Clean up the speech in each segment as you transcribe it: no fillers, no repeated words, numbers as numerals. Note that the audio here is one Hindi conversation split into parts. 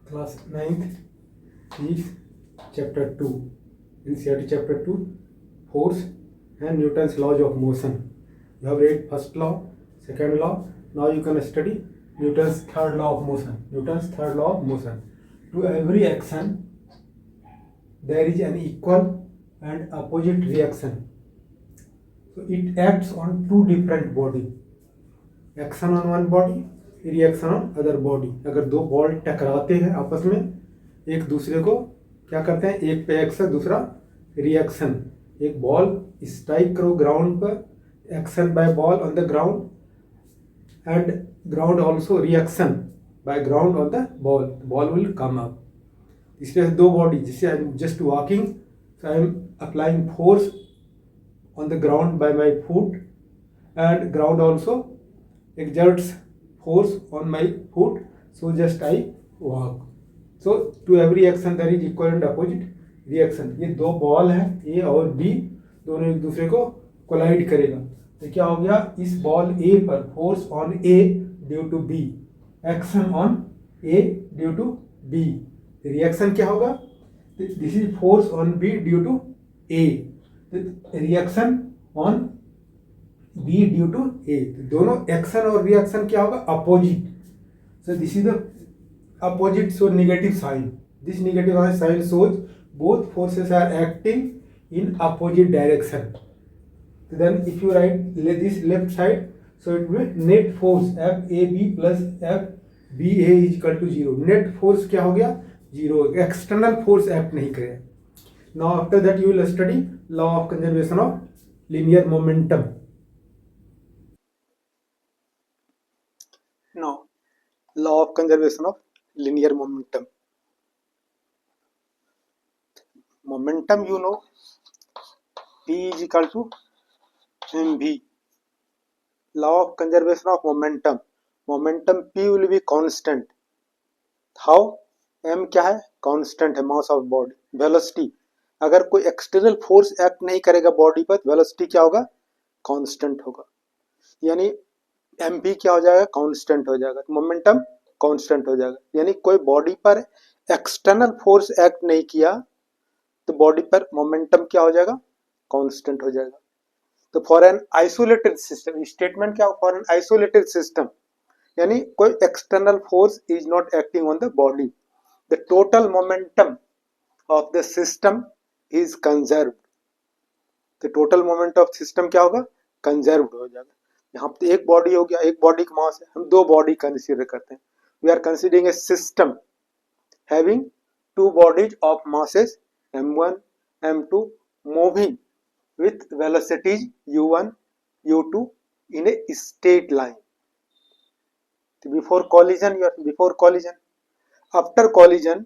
Class 9th is chapter 2. NCERT chapter 2, force and Newton's laws of motion. You have read first law, second law. Now you can study Newton's third law of motion. Newton's third law of motion. To every action, there is an equal and opposite reaction. So it acts on two different body. Action on one body, reaction on other body. अगर दो बॉल टकराते हैं आपस में, एक दूसरे को क्या करते हैं, एक पे एक्शन दूसरा रिएक्शन. एक बॉल स्ट्राइक करो ग्राउंड पर, action by ball on the ground and ground also reaction by ground on the ball, ball will come up. इसलिए दो बॉडी, जिससे I am just walking, so I am applying force on the ground by my foot and ground also exerts force on my foot, so just I walk. So to every action there is equal and opposite reaction. ये दो बॉल है A और B, दोनों एक दूसरे को कोलाइड करेगा. तो क्या हो गया, इस बॉल A पर force on A due to B, action on A due to B. Reaction क्या होगा, this is force on B due to A, reaction on B due to A. दोनों एक्शन और रिएक्शन क्या होगा, opposite. So this is the opposite, so negative sign. This negative sign shows both forces are acting in opposite direction. So then if you write this left side, so it will be net force FAB plus FBA is equal to 0. Net force क्या हो गया, 0. एक्सटर्नल फोर्स एक्ट नहीं करेगा. Now after that you will study law of conservation of linear momentum. Now, law of conservation of linear momentum. Momentum, you know, P is equal to mv. Law of conservation of momentum. Momentum P will be constant. How? M क्या है, constant है, mass of body. Velocity, अगर कोई external force act नहीं करेगा बॉडी पर, velocity क्या होगा, constant होगा. यानी एम पी क्या हो जाएगा, कांस्टेंट हो जाएगा. मोमेंटम कांस्टेंट हो जाएगा. यानी कोई बॉडी पर एक्सटर्नल फोर्स एक्ट नहीं किया तो बॉडी पर मोमेंटम क्या हो जाएगा, कांस्टेंट हो जाएगा. तो for an isolated system, statement क्या हो, फॉर एन आइसोलेटेड सिस्टम, यानी कोई external force is not acting on the body, the total momentum of the system is conserved. The total moment of system क्या होगा, कंजर्व्ड हो जाएगा. यहाँ पे एक बॉडी हो गया, एक बॉडी का मास है, हम दो बॉडी कंसीडर करते हैं. We are considering a system having two bodies of masses m1 m2 moving with velocities u1 u2 in a straight line. Before collision, after collision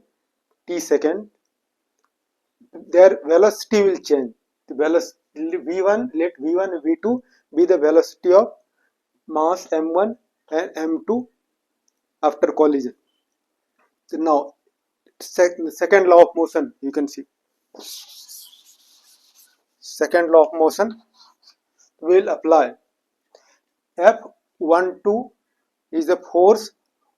t second, their velocity will change. The velocity v1, let v1 v2 be the velocity of mass m1 and m2 after collision. So now second law of motion, you can see second law of motion will apply. F12 is the force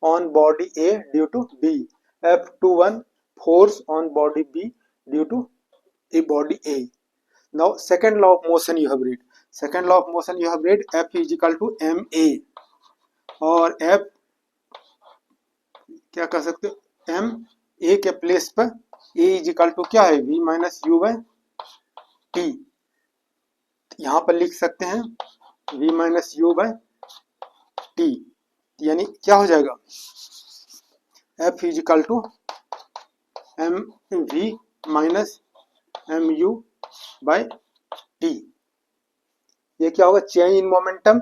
on body A due to B. F21 force on body B due to a body A. Now second law of motion you have read. Second law of motion you have read, F is equal to ma, और F क्या कर सकते हो, m a के प्लेस पर a इज इक्वल टू क्या है, v minus u by t. यहाँ पर लिख सकते हैं v minus u by t. यानी क्या हो जाएगा, F is equal to m v minus m u by t. ये क्या होगा, चेंज इन मोमेंटम,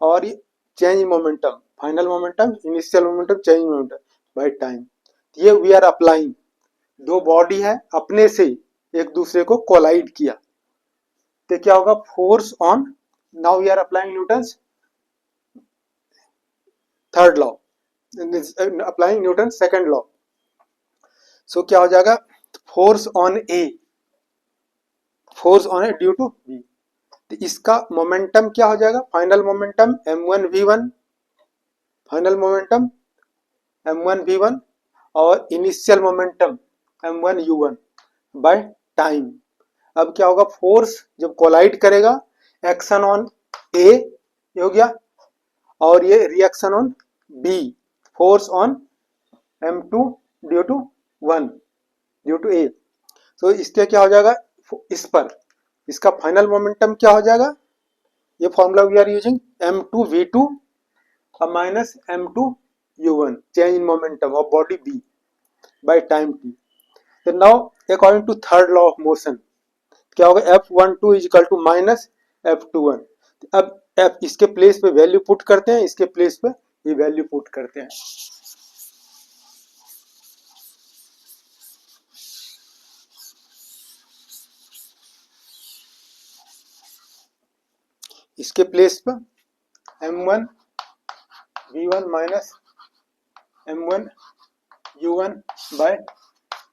और ये change in momentum, final momentum, initial momentum, change in momentum by time. ये वी आर अप्लाइंग, दो बॉडी है, अपने से एक दूसरे को कोलाइड किया तो क्या होगा, force on. Now we are applying Newton's third law, applying Newton second law. So क्या हो जाएगा, force on A due to B. तो इसका मोमेंटम क्या हो जाएगा, final momentum m1 v1, final momentum m1 v1 और initial momentum m1u1 by time. अब क्या होगा, फोर्स जब कोलाइड करेगा, एक्शन ऑन ए हो गया और ये reaction on B, force on m2 due to 1 due to A. तो इसके क्या हो जाएगा, इस पर इसका फाइनल मोमेंटम क्या हो जाएगा, ये formula we are using m2v2 minus m2u1 change in momentum of body b by time t। तो now according to third law of motion क्या होगा, F12 is equal to minus F21। अब F इसके प्लेस पे वैल्यू पुट करते हैं, इसके प्लेस पे ये वैल्यू पुट करते हैं। इसके प्लेस पर m1 v1 minus m1 u1 by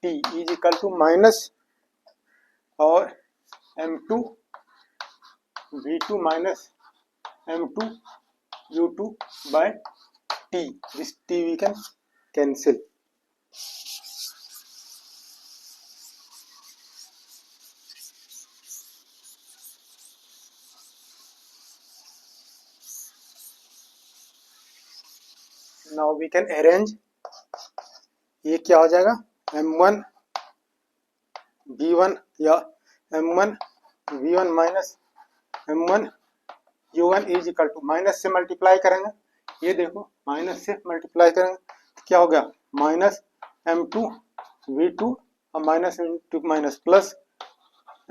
t is equal to minus और m2 v2 minus m2 u2 by t, this t we can cancel। now we can arrange, ये क्या हो जाएगा, m1 v1 या m1 v1 minus m1 u1 is equal to, minus से मल्टीप्लाई करेंगे, ये देखो माइनस से मल्टीप्लाई करेंगे तो क्या हो गया, माइनस m2 v2 और minus into minus plus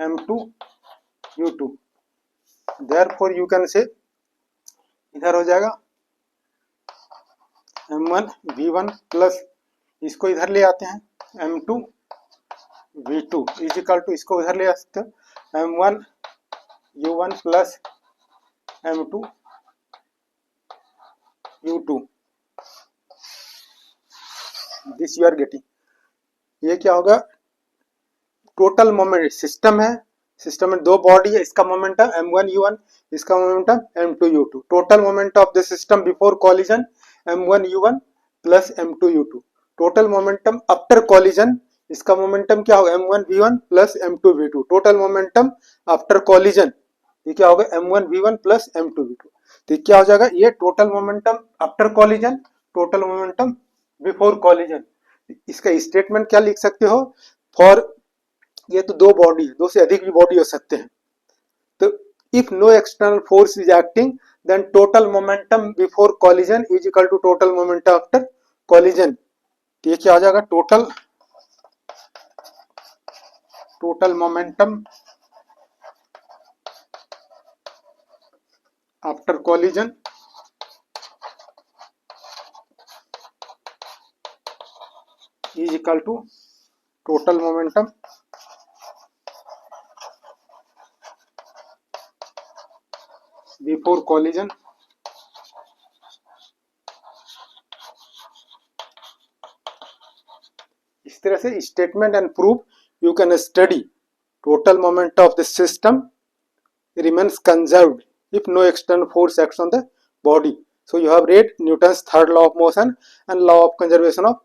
m2 u2। Therefore you can say, इधर हो जाएगा m1 v1 प्लस, इसको इधर ले आते हैं m2 v2 is equal to, इसको इधर ले आ सकते हो m1 u1 plus m2 u2, this you are getting. ये क्या होगा, टोटल मोमेंट, सिस्टम है, सिस्टम में दो बॉडी है, इसका मोमेंटम m1 u1, इसका momentum m2 u2, total moment of the system before collision m1 u1 plus m2 u2, total momentum after collision, इसका मोमेंटम क्या होगा m1 v1 plus m2 v2, total momentum after collision ये क्या होगा m1 v1 plus m2 v2। तो क्या हो जाएगा, ये total momentum after collision, total momentum before collision. इसका स्टेटमेंट क्या लिख सकते हो, फॉर, ये तो दो बॉडी है, दो से अधिक भी बॉडी हो सकते हैं, तो if no external force is acting then total momentum before collision is equal to total momentum after collision. तो ये क्या हो जाएगा, total momentum after collision is equal to total momentum before collision इस तरह से statement and proof you can study, total moment of the system remains conserved if no external force acts on the body. So you have read Newton's third law of motion and law of conservation of